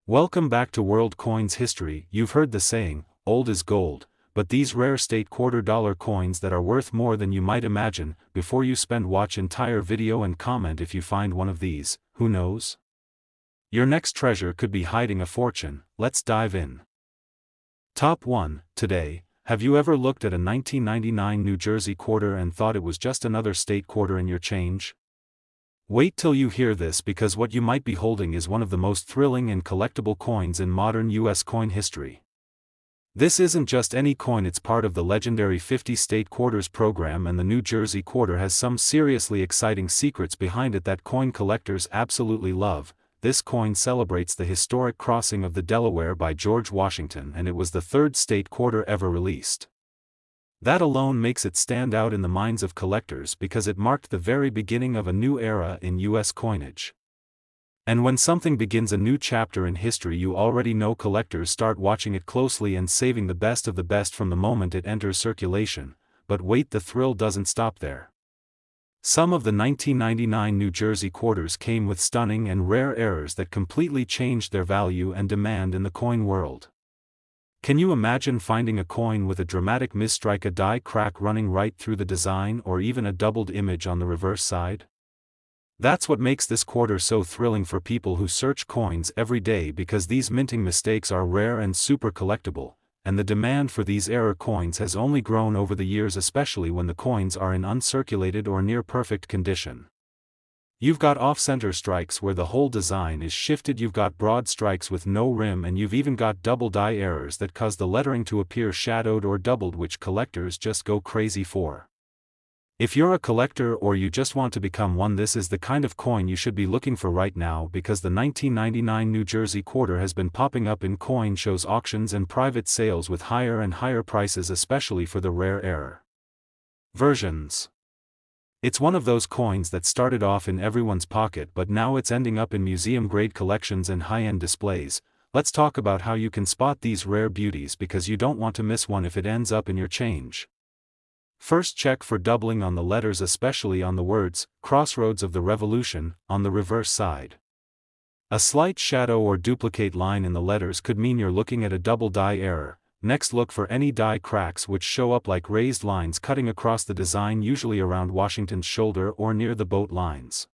Welcome back to World Coins History. You've heard the saying, old is gold, but these rare state $quarter coins that are worth more than you might imagine. Before you watch entire video and comment if you find one of these, who knows? Your next treasure could be hiding a fortune. Let's dive in. Top 1. Today, have you ever looked at a 1999 New Jersey quarter and thought it was just another state quarter in your change? Wait till you hear this, because what you might be holding is one of the most thrilling and collectible coins in modern U.S. coin history. This isn't just any coin, it's part of the legendary 50 state quarters program, and the New Jersey quarter has some seriously exciting secrets behind it that coin collectors absolutely love. This coin celebrates the historic crossing of the Delaware by George Washington, and it was the third state quarter ever released. That alone makes it stand out in the minds of collectors because it marked the very beginning of a new era in U.S. coinage. And when something begins a new chapter in history, you already know collectors start watching it closely and saving the best of the best from the moment it enters circulation. But wait, the thrill doesn't stop there. Some of the 1999 New Jersey quarters came with stunning and rare errors that completely changed their value and demand in the coin world. Can you imagine finding a coin with a dramatic misstrike, a die crack running right through the design, or even a doubled image on the reverse side? That's what makes this quarter so thrilling for people who search coins every day, because these minting mistakes are rare and super collectible, and the demand for these error coins has only grown over the years, especially when the coins are in uncirculated or near perfect condition. You've got off-center strikes where the whole design is shifted, you've got broad strikes with no rim, and you've even got double die errors that cause the lettering to appear shadowed or doubled, which collectors just go crazy for. If you're a collector or you just want to become one, this is the kind of coin you should be looking for right now, because the 1999 New Jersey quarter has been popping up in coin shows, auctions, and private sales with higher and higher prices, especially for the rare error versions. It's one of those coins that started off in everyone's pocket, but now it's ending up in museum-grade collections and high-end displays. Let's talk about how you can spot these rare beauties, because you don't want to miss one if it ends up in your change. First, check for doubling on the letters, especially on the words, "Crossroads of the Revolution," on the reverse side. A slight shadow or duplicate line in the letters could mean you're looking at a double die error. Next, look for any die cracks which show up like raised lines cutting across the design, usually around Washington's shoulder or near the boat lines.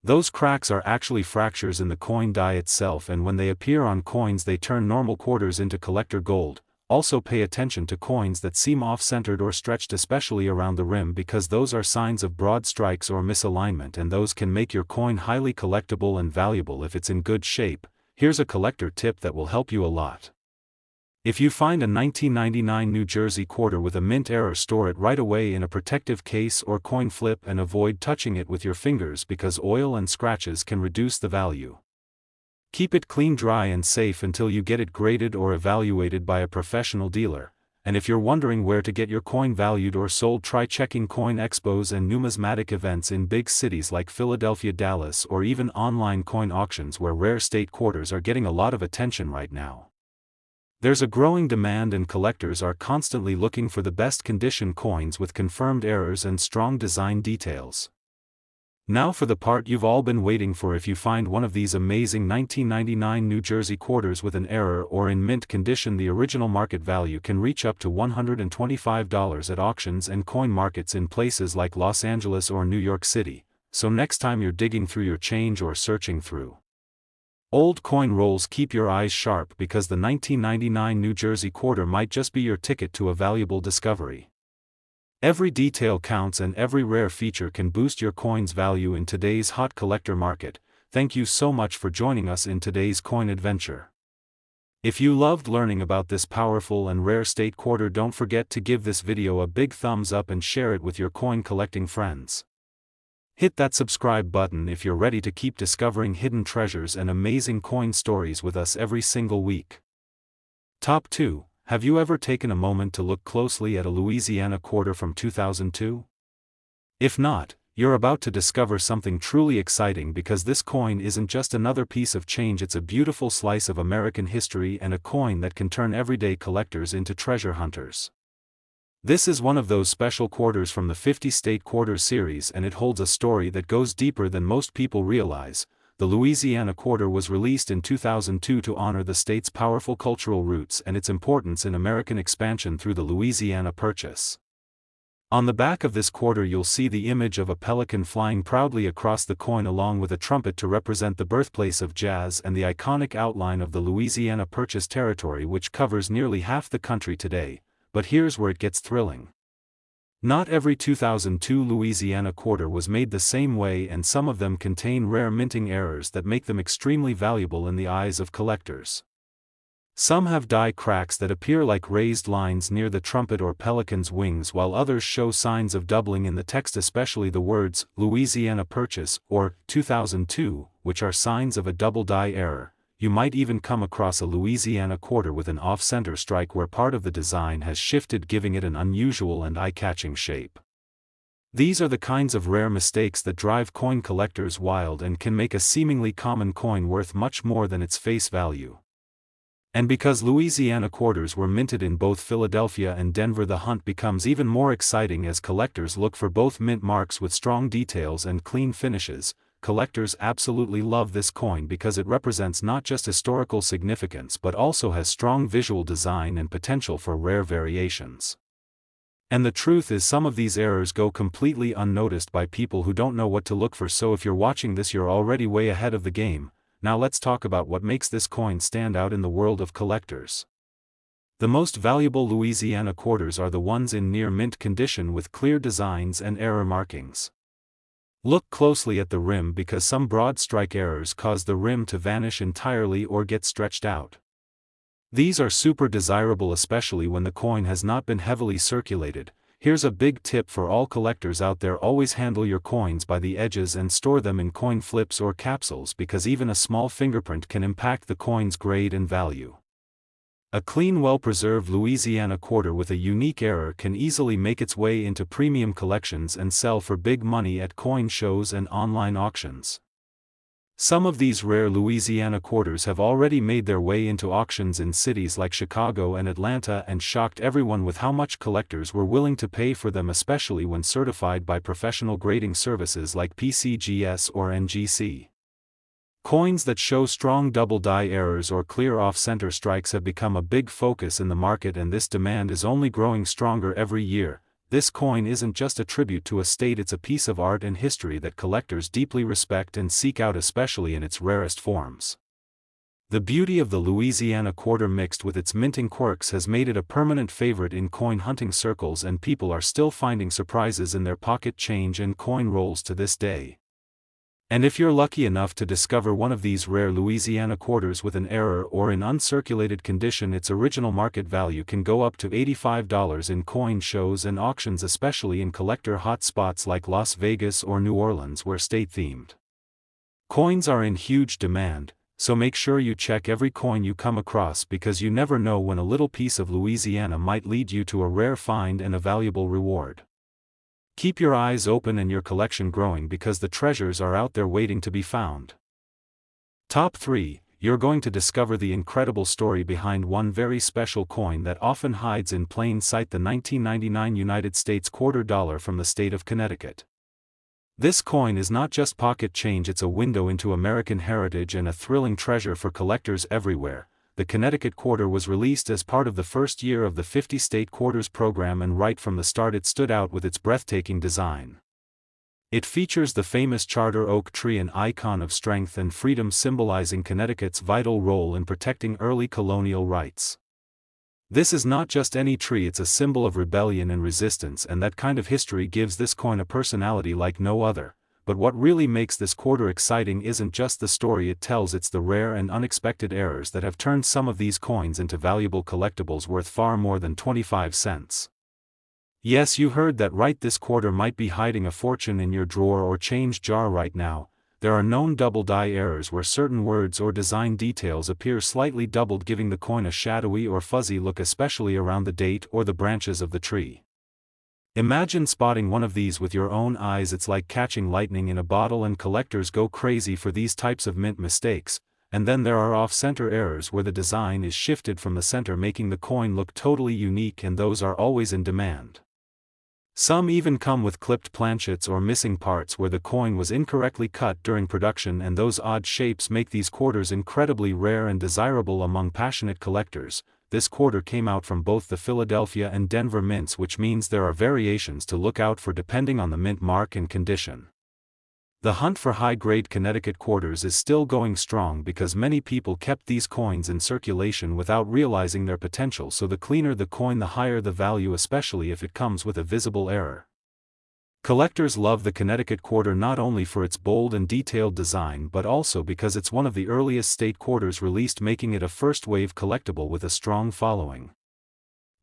Those cracks are actually fractures in the coin die itself, and when they appear on coins they turn normal quarters into collector gold. Also pay attention to coins that seem off-centered or stretched, especially around the rim, because those are signs of broad strikes or misalignment, and those can make your coin highly collectible and valuable if it's in good shape. Here's a collector tip that will help you a lot. If you find a 1999 New Jersey quarter with a mint error, store it right away in a protective case or coin flip, and avoid touching it with your fingers because oil and scratches can reduce the value. Keep it clean, dry, and safe until you get it graded or evaluated by a professional dealer. And if you're wondering where to get your coin valued or sold, try checking coin expos and numismatic events in big cities like Philadelphia, Dallas, or even online coin auctions where rare state quarters are getting a lot of attention right now. There's a growing demand, and collectors are constantly looking for the best condition coins with confirmed errors and strong design details. Now for the part you've all been waiting for. If you find one of these amazing 1999 New Jersey quarters with an error or in mint condition, the original market value can reach up to $125 at auctions and coin markets in places like Los Angeles or New York City. So next time you're digging through your change or searching through old coin rolls, keep your eyes sharp, because the 1999 New Jersey quarter might just be your ticket to a valuable discovery. Every detail counts, and every rare feature can boost your coin's value in today's hot collector market. Thank you so much for joining us in today's coin adventure. If you loved learning about this powerful and rare state quarter, don't forget to give this video a big thumbs up and share it with your coin collecting friends. Hit that subscribe button if you're ready to keep discovering hidden treasures and amazing coin stories with us every single week. Top 2. Have you ever taken a moment to look closely at a Louisiana quarter from 2002? If not, you're about to discover something truly exciting, because this coin isn't just another piece of change, it's a beautiful slice of American history and a coin that can turn everyday collectors into treasure hunters. This is one of those special quarters from the 50 State Quarter series, and it holds a story that goes deeper than most people realize. the Louisiana Quarter was released in 2002 to honor the state's powerful cultural roots and its importance in American expansion through the Louisiana Purchase. On the back of this quarter you'll see the image of a pelican flying proudly across the coin along with a trumpet to represent the birthplace of jazz and the iconic outline of the Louisiana Purchase territory, which covers nearly half the country today. But here's where it gets thrilling. Not every 2002 Louisiana Quarter was made the same way, and some of them contain rare minting errors that make them extremely valuable in the eyes of collectors. Some have die cracks that appear like raised lines near the trumpet or pelican's wings, while others show signs of doubling in the text, especially the words Louisiana Purchase or 2002, which are signs of a double die error. You might even come across a Louisiana Quarter with an off-center strike where part of the design has shifted, giving it an unusual and eye-catching shape. These are the kinds of rare mistakes that drive coin collectors wild and can make a seemingly common coin worth much more than its face value. And because Louisiana Quarters were minted in both Philadelphia and Denver, the hunt becomes even more exciting as collectors look for both mint marks with strong details and clean finishes. Collectors absolutely love this coin because it represents not just historical significance but also has strong visual design and potential for rare variations. And the truth is, some of these errors go completely unnoticed by people who don't know what to look for. So if you're watching this, you're already way ahead of the game. Now let's talk about what makes this coin stand out in the world of collectors. The most valuable Louisiana Quarters are the ones in near mint condition with clear designs and error markings. Look closely at the rim because some broad strike errors cause the rim to vanish entirely or get stretched out. These are super desirable, especially when the coin has not been heavily circulated. Here's a big tip for all collectors out there: always handle your coins by the edges and store them in coin flips or capsules, because even a small fingerprint can impact the coin's grade and value. A clean, well-preserved Louisiana Quarter with a unique error can easily make its way into premium collections and sell for big money at coin shows and online auctions. Some of these rare Louisiana Quarters have already made their way into auctions in cities like Chicago and Atlanta and shocked everyone with how much collectors were willing to pay for them, especially when certified by professional grading services like PCGS or NGC. Coins that show strong double die errors or clear off-center strikes have become a big focus in the market, and this demand is only growing stronger every year. This coin isn't just a tribute to a state, it's a piece of art and history that collectors deeply respect and seek out, especially in its rarest forms. The beauty of the Louisiana Quarter mixed with its minting quirks has made it a permanent favorite in coin hunting circles, and people are still finding surprises in their pocket change and coin rolls to this day. And if you're lucky enough to discover one of these rare Louisiana Quarters with an error or in uncirculated condition, its original market value can go up to $85 in coin shows and auctions, especially in collector hotspots like Las Vegas or New Orleans, where state-themed coins are in huge demand. So make sure you check every coin you come across, because you never know when a little piece of Louisiana might lead you to a rare find and a valuable reward. Keep your eyes open and your collection growing, because the treasures are out there waiting to be found. Top 3. You're going to discover the incredible story behind one very special coin that often hides in plain sight: the 1999 United States quarter dollar from the state of Connecticut. This coin is not just pocket change, it's a window into American heritage and a thrilling treasure for collectors everywhere. The Connecticut Quarter was released as part of the first year of the 50-state quarters program, and right from the start it stood out with its breathtaking design. It features the famous charter oak tree, an icon of strength and freedom symbolizing Connecticut's vital role in protecting early colonial rights. This is not just any tree, it's a symbol of rebellion and resistance, and that kind of history gives this coin a personality like no other. But what really makes this quarter exciting isn't just the story it tells, it's the rare and unexpected errors that have turned some of these coins into valuable collectibles worth far more than 25 cents. Yes, you heard that right, this quarter might be hiding a fortune in your drawer or change jar right now. There are known double die errors where certain words or design details appear slightly doubled, giving the coin a shadowy or fuzzy look, especially around the date or the branches of the tree. Imagine spotting one of these with your own eyes. It's like catching lightning in a bottle, and collectors go crazy for these types of mint mistakes. And then there are off-center errors where the design is shifted from the center, making the coin look totally unique, and those are always in demand. Some even come with clipped planchets or missing parts where the coin was incorrectly cut during production, and those odd shapes make these quarters incredibly rare and desirable among passionate collectors. This quarter came out from both the Philadelphia and Denver mints, which means there are variations to look out for depending on the mint mark and condition. The hunt for high-grade Connecticut quarters is still going strong because many people kept these coins in circulation without realizing their potential, so the cleaner the coin the higher the value, especially if it comes with a visible error. Collectors love the Connecticut Quarter not only for its bold and detailed design but also because it's one of the earliest state quarters released, making it a first-wave collectible with a strong following.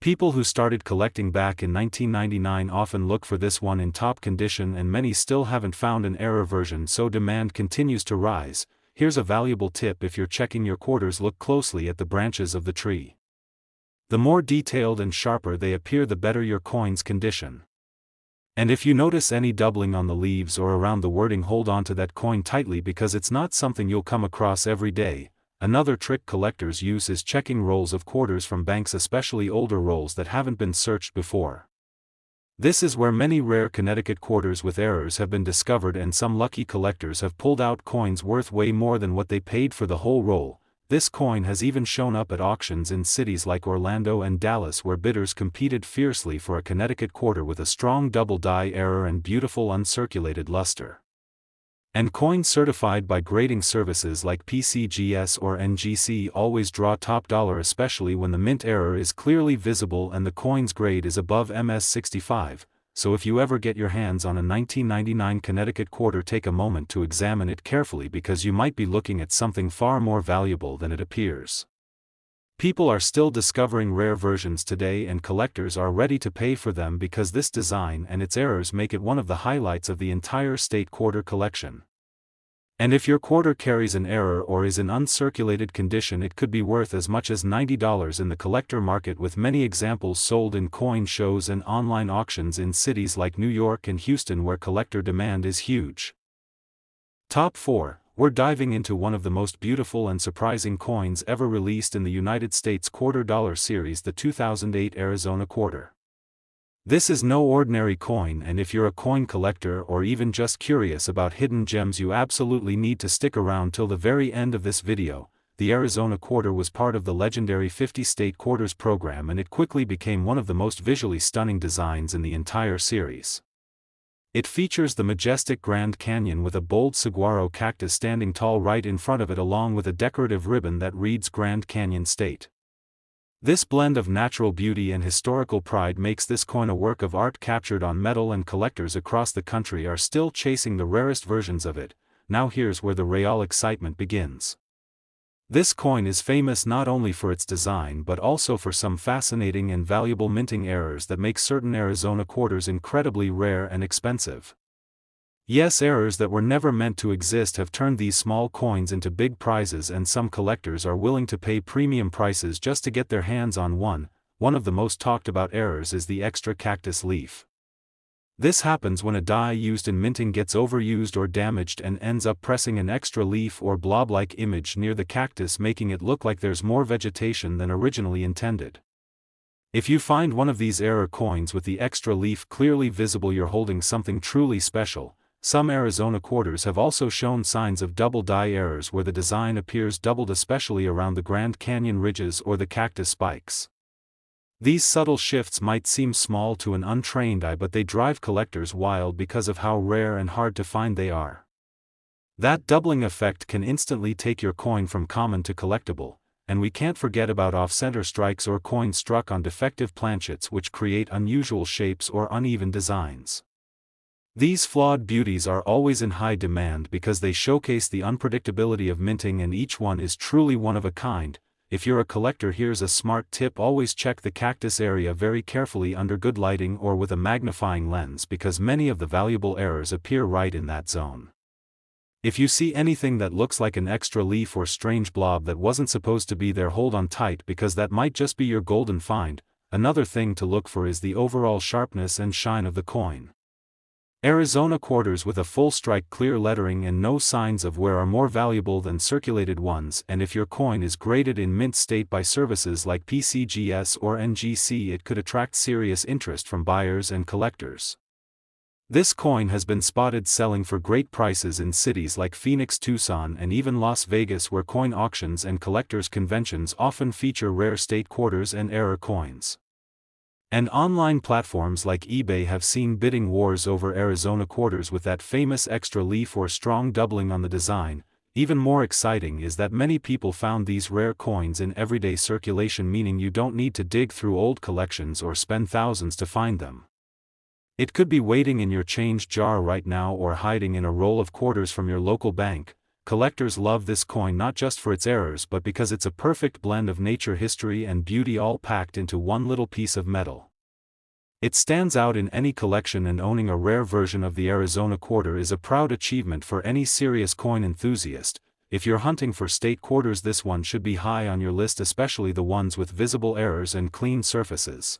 People who started collecting back in 1999 often look for this one in top condition, and many still haven't found an error version, so demand continues to rise. Here's a valuable tip if you're checking your quarters: look closely at the branches of the tree. The more detailed and sharper they appear, the better your coin's condition. And if you notice any doubling on the leaves or around the wording, hold on to that coin tightly because it's not something you'll come across every day. Another trick collectors use is checking rolls of quarters from banks, especially older rolls that haven't been searched before. This is where many rare Connecticut quarters with errors have been discovered, and some lucky collectors have pulled out coins worth way more than what they paid for the whole roll. This coin has even shown up at auctions in cities like Orlando and Dallas, where bidders competed fiercely for a Connecticut quarter with a strong double die error and beautiful uncirculated luster. And coins certified by grading services like PCGS or NGC always draw top dollar, especially when the mint error is clearly visible and the coin's grade is above MS65. So if you ever get your hands on a 1999 Connecticut quarter, take a moment to examine it carefully because you might be looking at something far more valuable than it appears. People are still discovering rare versions today, and collectors are ready to pay for them because this design and its errors make it one of the highlights of the entire state quarter collection. And if your quarter carries an error or is in uncirculated condition, it could be worth as much as $90 in the collector market, with many examples sold in coin shows and online auctions in cities like New York and Houston, where collector demand is huge. Top 4. We're diving into one of the most beautiful and surprising coins ever released in the United States quarter dollar series, the 2008 Arizona Quarter. This is no ordinary coin, and if you're a coin collector or even just curious about hidden gems, you absolutely need to stick around till the very end of this video. The Arizona Quarter was part of the legendary 50 state quarters program, and it quickly became one of the most visually stunning designs in the entire series. It features the majestic Grand Canyon with a bold saguaro cactus standing tall right in front of it, along with a decorative ribbon that reads Grand Canyon State. This blend of natural beauty and historical pride makes this coin a work of art captured on metal, and collectors across the country are still chasing the rarest versions of it. Now here's where the real excitement begins. This coin is famous not only for its design but also for some fascinating and valuable minting errors that make certain Arizona quarters incredibly rare and expensive. Yes, errors that were never meant to exist have turned these small coins into big prizes, and some collectors are willing to pay premium prices just to get their hands on one. One of the most talked about errors is the extra cactus leaf. This happens when a die used in minting gets overused or damaged and ends up pressing an extra leaf or blob-like image near the cactus, making it look like there's more vegetation than originally intended. If you find one of these error coins with the extra leaf clearly visible, you're holding something truly special. Some Arizona quarters have also shown signs of double die errors where the design appears doubled, especially around the Grand Canyon ridges or the cactus spikes. These subtle shifts might seem small to an untrained eye, but they drive collectors wild because of how rare and hard to find they are. That doubling effect can instantly take your coin from common to collectible, and we can't forget about off-center strikes or coins struck on defective planchets, which create unusual shapes or uneven designs. These flawed beauties are always in high demand because they showcase the unpredictability of minting, and each one is truly one of a kind. If you're a collector, here's a smart tip: always check the cactus area very carefully under good lighting or with a magnifying lens, because many of the valuable errors appear right in that zone. If you see anything that looks like an extra leaf or strange blob that wasn't supposed to be there, hold on tight because that might just be your golden find. Another thing to look for is the overall sharpness and shine of the coin. Arizona quarters with a full strike clear lettering and no signs of wear are more valuable than circulated ones, and if your coin is graded in mint state by services like PCGS or NGC, it could attract serious interest from buyers and collectors. This coin has been spotted selling for great prices in cities like Phoenix, Tucson, and even Las Vegas, where coin auctions and collectors' conventions often feature rare state quarters and error coins. And online platforms like eBay have seen bidding wars over Arizona quarters with that famous extra leaf or strong doubling on the design. Even more exciting is that many people found these rare coins in everyday circulation, meaning you don't need to dig through old collections or spend thousands to find them. It could be waiting in your change jar right now or hiding in a roll of quarters from your local bank. Collectors love this coin not just for its errors but because it's a perfect blend of nature, history, and beauty all packed into one little piece of metal. It stands out in any collection, and owning a rare version of the Arizona quarter is a proud achievement for any serious coin enthusiast. If you're hunting for state quarters, this one should be high on your list, especially the ones with visible errors and clean surfaces.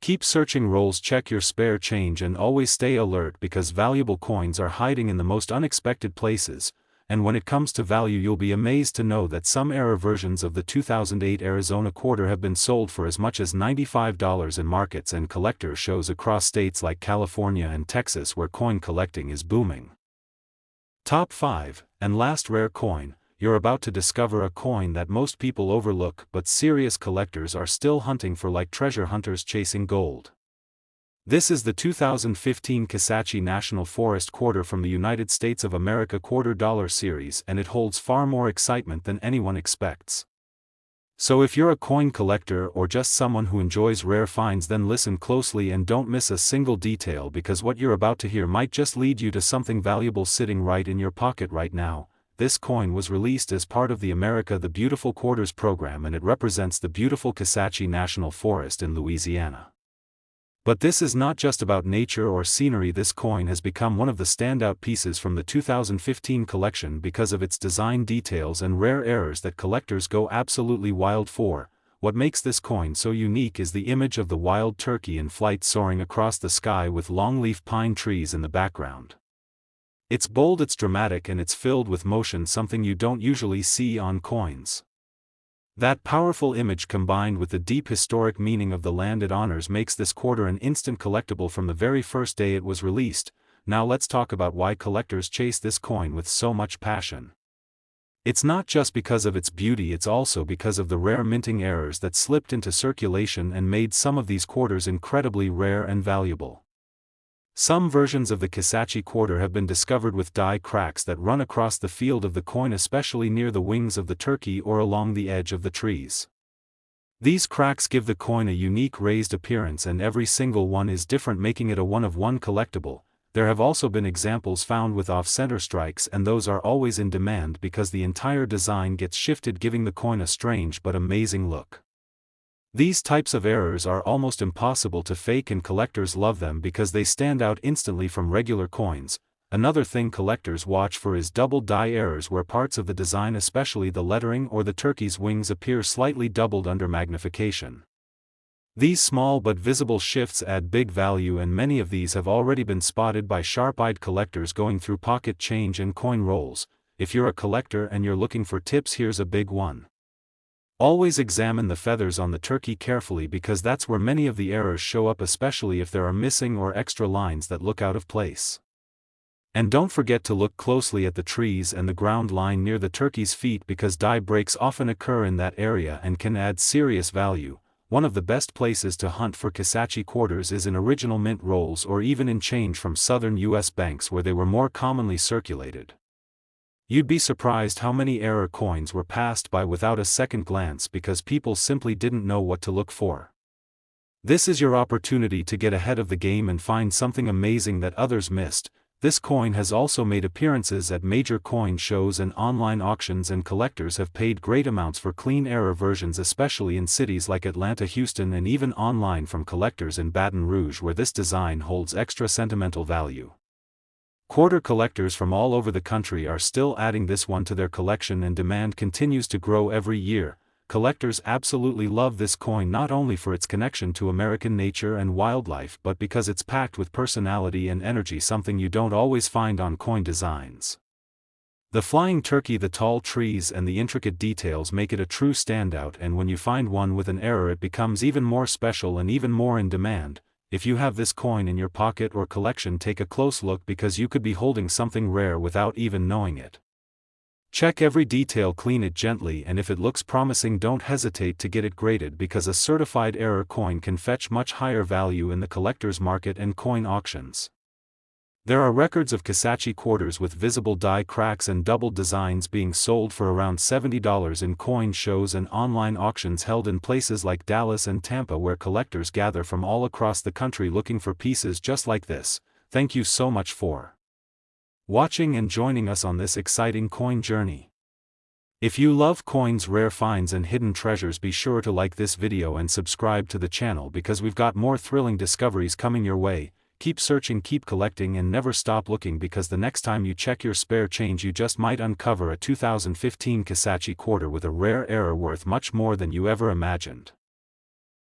Keep searching rolls, check your spare change, and always stay alert because valuable coins are hiding in the most unexpected places. And when it comes to value, you'll be amazed to know that some error versions of the 2008 Arizona quarter have been sold for as much as $95 in markets and collector shows across states like California and Texas, where coin collecting is booming. Top 5, and last rare coin. You're about to discover a coin that most people overlook but serious collectors are still hunting for, like treasure hunters chasing gold. This is the 2015 Casachi National Forest Quarter from the United States of America Quarter Dollar Series, and it holds far more excitement than anyone expects. So if you're a coin collector or just someone who enjoys rare finds, then listen closely and don't miss a single detail, because what you're about to hear might just lead you to something valuable sitting right in your pocket right now. This coin was released as part of the America the Beautiful Quarters program, and it represents the beautiful Casachi National Forest in Louisiana. But this is not just about nature or scenery. This coin has become one of the standout pieces from the 2015 collection because of its design details and rare errors that collectors go absolutely wild for. What makes this coin so unique is the image of the wild turkey in flight soaring across the sky with longleaf pine trees in the background. It's bold, it's dramatic, and it's filled with motion, something you don't usually see on coins. That powerful image, combined with the deep historic meaning of the land it honors, makes this quarter an instant collectible from the very first day it was released. Now let's talk about why collectors chase this coin with so much passion. It's not just because of its beauty, it's also because of the rare minting errors that slipped into circulation and made some of these quarters incredibly rare and valuable. Some versions of the Casachi Quarter have been discovered with die cracks that run across the field of the coin, especially near the wings of the turkey or along the edge of the trees. These cracks give the coin a unique raised appearance, and every single one is different, making it a one-of-one collectible. There have also been examples found with off-center strikes, and those are always in demand because the entire design gets shifted, giving the coin a strange but amazing look. These types of errors are almost impossible to fake, and collectors love them because they stand out instantly from regular coins. Another thing collectors watch for is double die errors, where parts of the design, especially the lettering or the turkey's wings, appear slightly doubled under magnification. These small but visible shifts add big value, and many of these have already been spotted by sharp-eyed collectors going through pocket change and coin rolls. If you're a collector and you're looking for tips, here's a big one. Always examine the feathers on the turkey carefully, because that's where many of the errors show up, especially if there are missing or extra lines that look out of place. And don't forget to look closely at the trees and the ground line near the turkey's feet, because die breaks often occur in that area and can add serious value. One of the best places to hunt for Casachi quarters is in original mint rolls or even in change from southern U.S. banks where they were more commonly circulated. You'd be surprised how many error coins were passed by without a second glance because people simply didn't know what to look for. This is your opportunity to get ahead of the game and find something amazing that others missed. This coin has also made appearances at major coin shows and online auctions, and collectors have paid great amounts for clean error versions, especially in cities like Atlanta, Houston, and even online from collectors in Baton Rouge, where this design holds extra sentimental value. Quarter collectors from all over the country are still adding this one to their collection, and demand continues to grow every year. collectors absolutely love this coin not only for its connection to American nature and wildlife but because it's packed with personality and energy, something you don't always find on coin designs. The flying turkey, the tall trees and the intricate details make it a true standout, and when you find one with an error it becomes even more special and even more in demand. If you have this coin in your pocket or collection, take a close look because you could be holding something rare without even knowing it. Check every detail, clean it gently, and if it looks promising don't hesitate to get it graded, because a certified error coin can fetch much higher value in the collector's market and coin auctions. There are records of Casachi quarters with visible die cracks and doubled designs being sold for around $70 in coin shows and online auctions held in places like Dallas and Tampa, where collectors gather from all across the country looking for pieces just like this. Thank you so much for watching and joining us on this exciting coin journey. If you love coins, rare finds and hidden treasures, be sure to like this video and subscribe to the channel because we've got more thrilling discoveries coming your way. Keep searching, keep collecting, and never stop looking, because the next time you check your spare change you just might uncover a 2015 Casachi quarter with a rare error worth much more than you ever imagined.